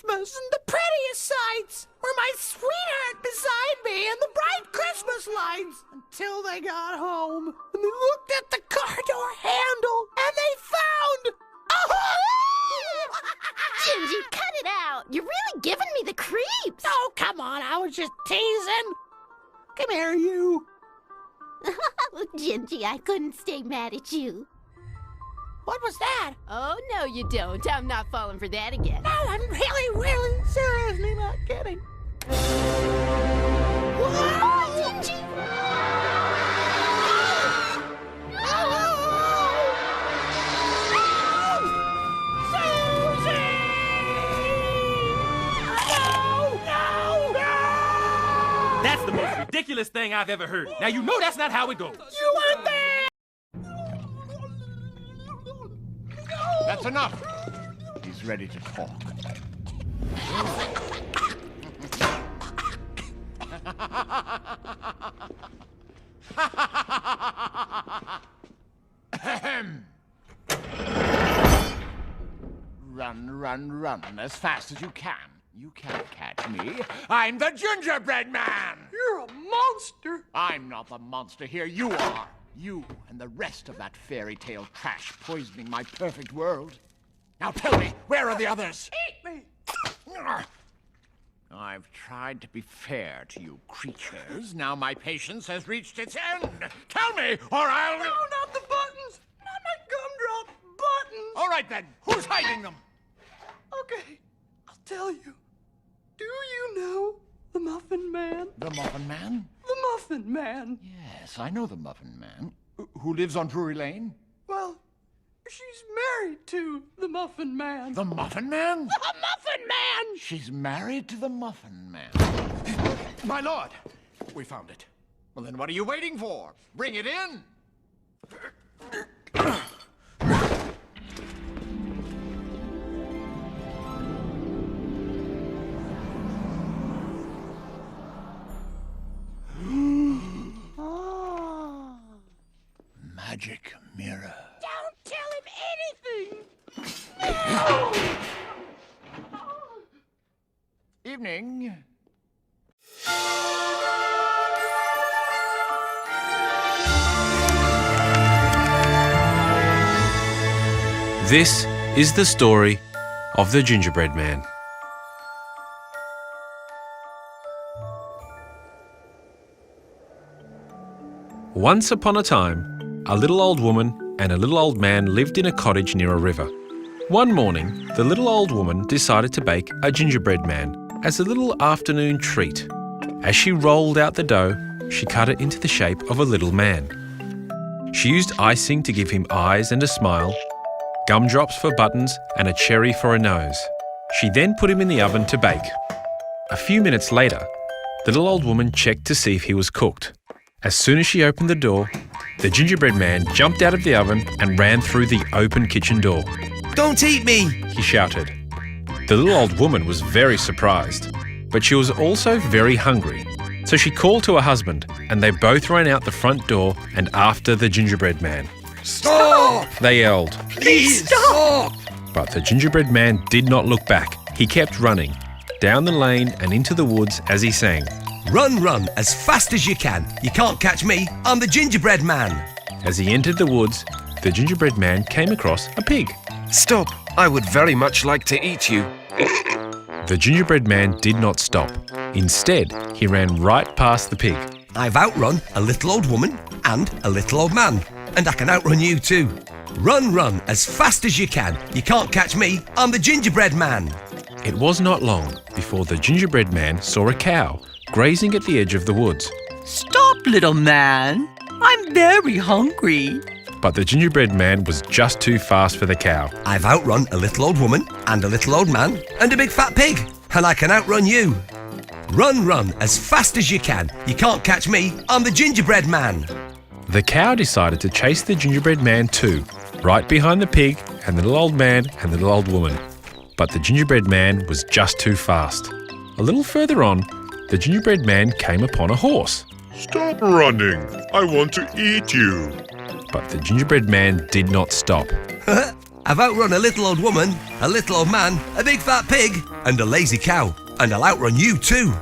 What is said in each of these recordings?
Christmas and the prettiest sights were my sweetheart beside me and the bright Christmas lights until they got home and they looked at the car door handle and they found a hole. Gingy, cut it out. You're really giving me the creeps. Oh, come on. I was just teasing. Come here, you. Gingy, I couldn't stay mad at you. What was that? Oh, no, you don't. I'm not falling for that again. No, I'm really, seriously not kidding. Whoa! Gingy! That's the most ridiculous thing I've ever heard. Now you know that's not how it goes. You weren't there! That's enough. He's ready to talk. Run as fast as you can. You can't catch me. I'm the Gingerbread Man! You're a monster! I'm not the monster here. You are. You and the rest of that fairy tale trash poisoning my perfect world. Now tell me, where are the others? Eat me! I've tried to be fair to you creatures. Now my patience has reached its end. Tell me, or I'll... No, not the buttons! Not my gumdrop buttons! All right then, who's hiding them? Okay, I'll tell you. Do you know the Muffin Man? The Muffin Man? The Muffin Man. Yes, I know the Muffin Man. Who lives on Drury Lane? Well, she's married to the Muffin Man. The Muffin Man? The Muffin Man! She's married to the Muffin Man. My lord, we found it. Well, then what are you waiting for? Bring it in! Magic mirror. Don't tell him anything! Evening. This is the story of the Gingerbread Man. Once upon a time, a little old woman and a little old man lived in a cottage near a river. One morning, the little old woman decided to bake a gingerbread man as a little afternoon treat. As she rolled out the dough, she cut it into the shape of a little man. She used icing to give him eyes and a smile, gumdrops for buttons and a cherry for a nose. She then put him in the oven to bake. A few minutes later, the little old woman checked to see if he was cooked. As soon as she opened the door, the gingerbread man jumped out of the oven and ran through the open kitchen door. "Don't eat me!" He shouted. The little old woman was very surprised, but she was also very hungry. So she called to her husband, and they both ran out the front door and after the gingerbread man. Stop! They yelled. Please stop! But the gingerbread man did not look back. He kept running, down the lane and into the woods as he sang. Run as fast as you can. You can't catch me. I'm the Gingerbread Man. As he entered the woods, the gingerbread man came across a pig. Stop! I would very much like to eat you. The gingerbread man did not stop. Instead, he ran right past the pig. I've outrun a little old woman and a little old man. And I can outrun you too. Run as fast as you can. You can't catch me. I'm the Gingerbread Man. It was not long before the gingerbread man saw a cow grazing at the edge of the woods. Stop, little man. I'm very hungry. But the gingerbread man was just too fast for the cow. I've outrun a little old woman and a little old man and a big fat pig. And I can outrun you. Run as fast as you can. You can't catch me. I'm the Gingerbread Man. The cow decided to chase the gingerbread man too, right behind the pig and the little old man and the little old woman. But the gingerbread man was just too fast. A little further on, the gingerbread man came upon a horse. Stop running! I want to eat you! But the gingerbread man did not stop. I've outrun a little old woman, a little old man, a big fat pig, and a lazy cow. And I'll outrun you too.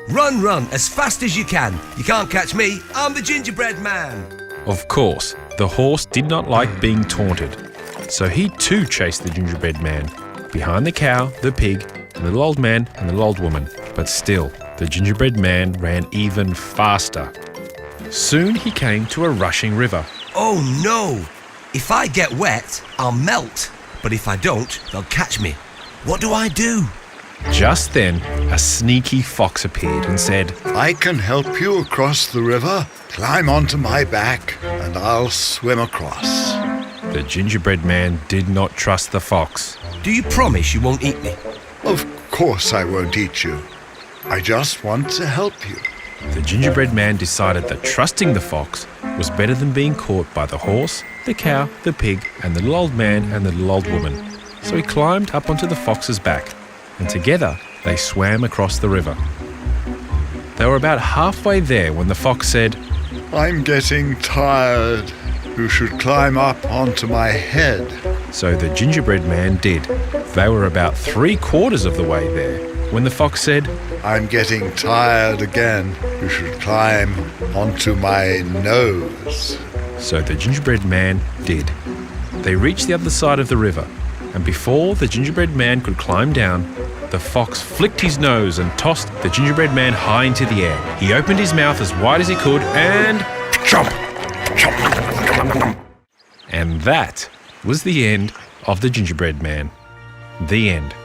Run, run, as fast as you can. You can't catch me, I'm the Gingerbread Man. Of course, the horse did not like being taunted, so he too chased the gingerbread man, behind the cow, the pig, the little old man and the little old woman. But still, the gingerbread man ran even faster. Soon he came to a rushing river. Oh no! If I get wet, I'll melt. But if I don't, they'll catch me. What do I do? Just then, a sneaky fox appeared and said, I can help you across the river. Climb onto my back and I'll swim across. The gingerbread man did not trust the fox. Do you promise you won't eat me? Of course I won't eat you. I just want to help you. The gingerbread man decided that trusting the fox was better than being caught by the horse, the cow, the pig, and the little old man and the little old woman. So he climbed up onto the fox's back, and together they swam across the river. They were about halfway there when the fox said, I'm getting tired. You should climb up onto my head. So the gingerbread man did. They were about 3/4 of the way there when the fox said, I'm getting tired again. You should climb onto my nose. So the gingerbread man did. They reached the other side of the river, and before the gingerbread man could climb down, the fox flicked his nose and tossed the gingerbread man high into the air. He opened his mouth as wide as he could and chomp! And that was the end of the gingerbread man. The end.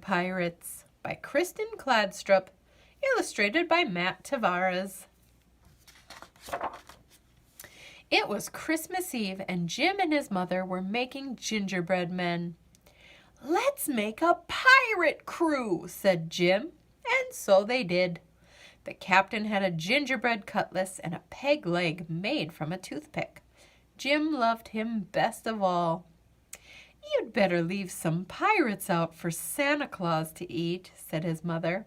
Pirates by Kristen Kladstrup, illustrated by Matt Tavares. It was Christmas Eve and Jim and his mother were making gingerbread men. "Let's make a pirate crew," said Jim, and so they did. The captain had a gingerbread cutlass and a peg leg made from a toothpick. Jim loved him best of all. "You'd better leave some pirates out for Santa Claus to eat," said his mother.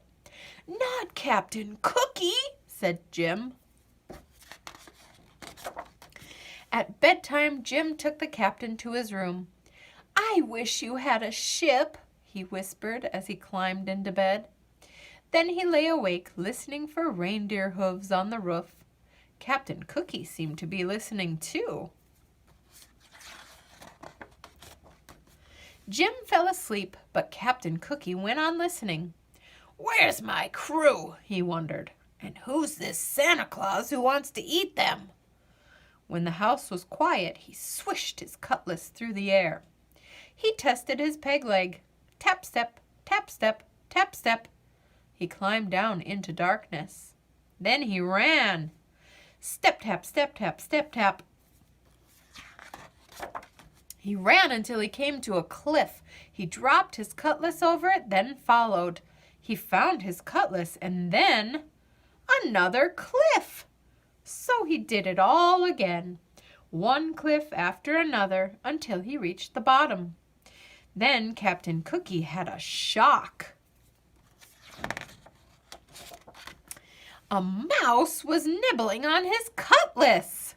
"Not Captain Cookie," said Jim. At bedtime, Jim took the captain to his room. "I wish you had a ship," he whispered as he climbed into bed. Then he lay awake, listening for reindeer hooves on the roof. Captain Cookie seemed to be listening too. Jim fell asleep, but Captain Cookie went on listening. "Where's my crew?" he wondered. "And who's this Santa Claus who wants to eat them?" When the house was quiet, he swished his cutlass through the air. He tested his peg leg. Tap, step, tap, step, tap, step. He climbed down into darkness. Then he ran. Step, tap, step, tap, step, tap. He ran until he came to a cliff. He dropped his cutlass over it, then followed. He found his cutlass and then another cliff. So he did it all again, one cliff after another, until he reached the bottom. Then Captain Cookie had a shock. A mouse was nibbling on his cutlass.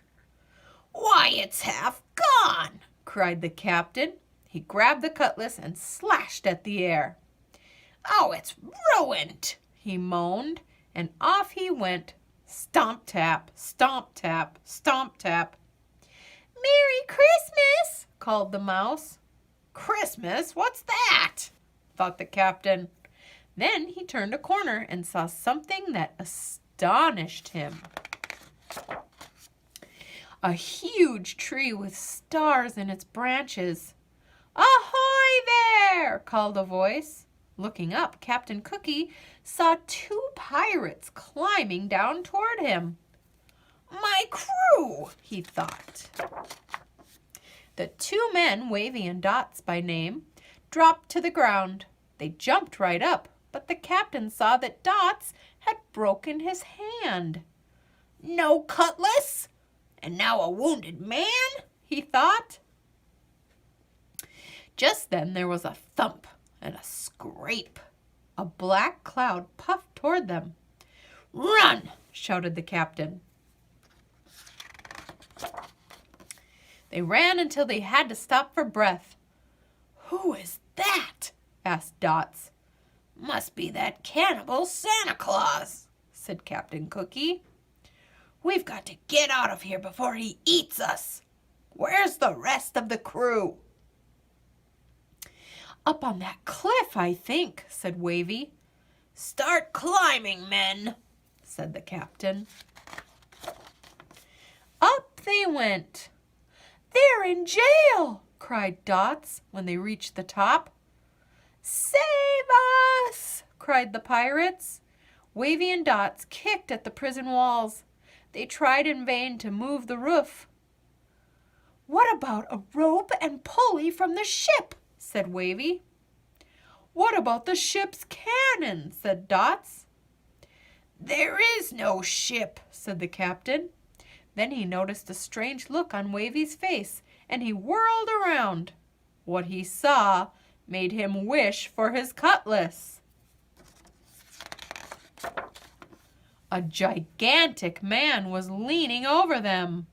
"Why, it's half gone!" cried the captain. He grabbed the cutlass and slashed at the air. "Oh, it's ruined!" he moaned, and off he went. Stomp tap, stomp tap, stomp tap. "Merry Christmas!" called the mouse. "Christmas? What's that?" thought the captain. Then he turned a corner and saw something that astonished him. A huge tree with stars in its branches. "Ahoy there!" called a voice. Looking up, Captain Cookie saw two pirates climbing down toward him. "My crew," he thought. The two men, Wavy and Dots by name, dropped to the ground. They jumped right up, but the captain saw that Dots had broken his hand. "No cutlass? And now a wounded man?" he thought. Just then there was a thump and a scrape. A black cloud puffed toward them. "Run!" shouted the captain. They ran until they had to stop for breath. "Who is that?" asked Dots. "Must be that cannibal Santa Claus," said Captain Cookie. "We've got to get out of here before he eats us. Where's the rest of the crew?" "Up on that cliff, I think," said Wavy. "Start climbing, men," said the captain. Up they went. "They're in jail!" cried Dots when they reached the top. "Save us!" cried the pirates. Wavy and Dots kicked at the prison walls. They tried in vain to move the roof. "What about a rope and pulley from the ship?" said Wavy. "What about the ship's cannon?" said Dots. "There is no ship," said the captain. Then he noticed a strange look on Wavy's face, and he whirled around. What he saw made him wish for his cutlass. A gigantic man was leaning over them.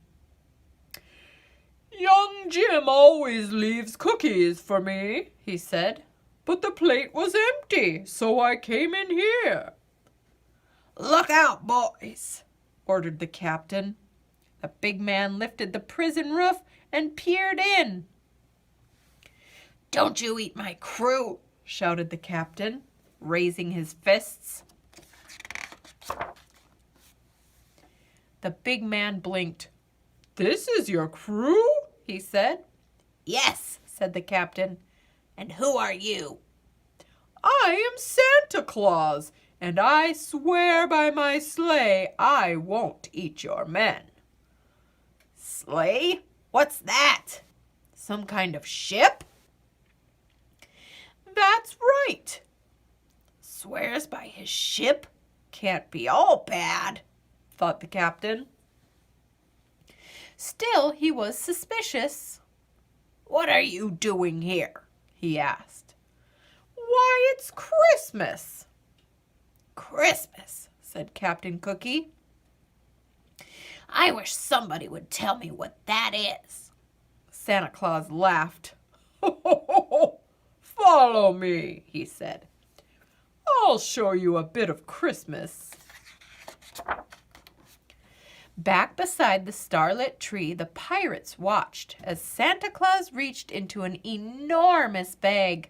"Young Jim always leaves cookies for me," he said, "but the plate was empty, so I came in here." "Look out, boys," ordered the captain. The big man lifted the prison roof and peered in. "Don't you eat my crew," shouted the captain, raising his fists. The big man blinked. "This is your crew?" he said. "Yes," said the captain. "And who are you?" "I am Santa Claus, and I swear by my sleigh I won't eat your men." "Sleigh? What's that? Some kind of ship?" "That's right." "Swears by his ship? can't be all bad, thought the captain. Still, he was suspicious. What are you doing here? He asked. Why, it's Christmas. Christmas, said Captain Cookie. I wish somebody would tell me what that is. Santa Claus laughed. Follow me, he said. I'll show you a bit of Christmas. Back beside the starlit tree, the pirates watched as Santa Claus reached into an enormous bag.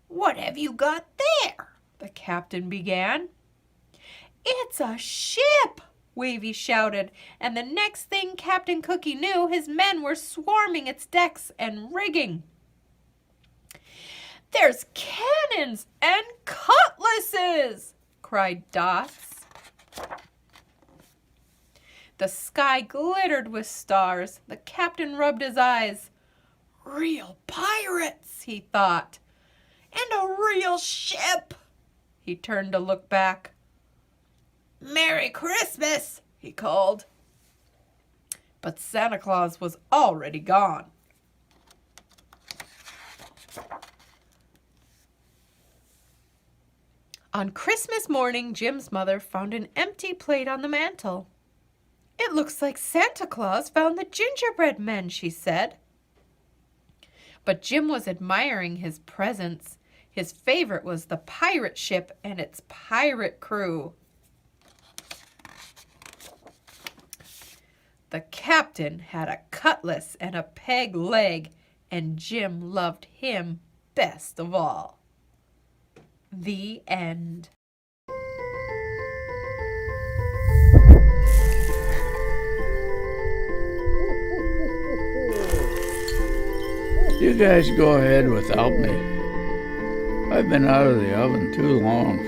What have you got there? The captain began. It's a ship, Wavy shouted, and the next thing Captain Cookie knew, his men were swarming its decks and rigging. There's cannons and cutlasses, cried Dots. The sky glittered with stars. The captain rubbed his eyes. Real pirates, he thought, and a real ship. He turned to look back. Merry Christmas, he called. But Santa Claus was already gone. On Christmas morning, Jim's mother found an empty plate on the mantel. It looks like Santa Claus found the gingerbread men, she said. But Jim was admiring his presents. His favorite was the pirate ship and its pirate crew. The captain had a cutlass and a peg leg, and Jim loved him best of all. The end. You guys go ahead without me. I've been out of the oven too long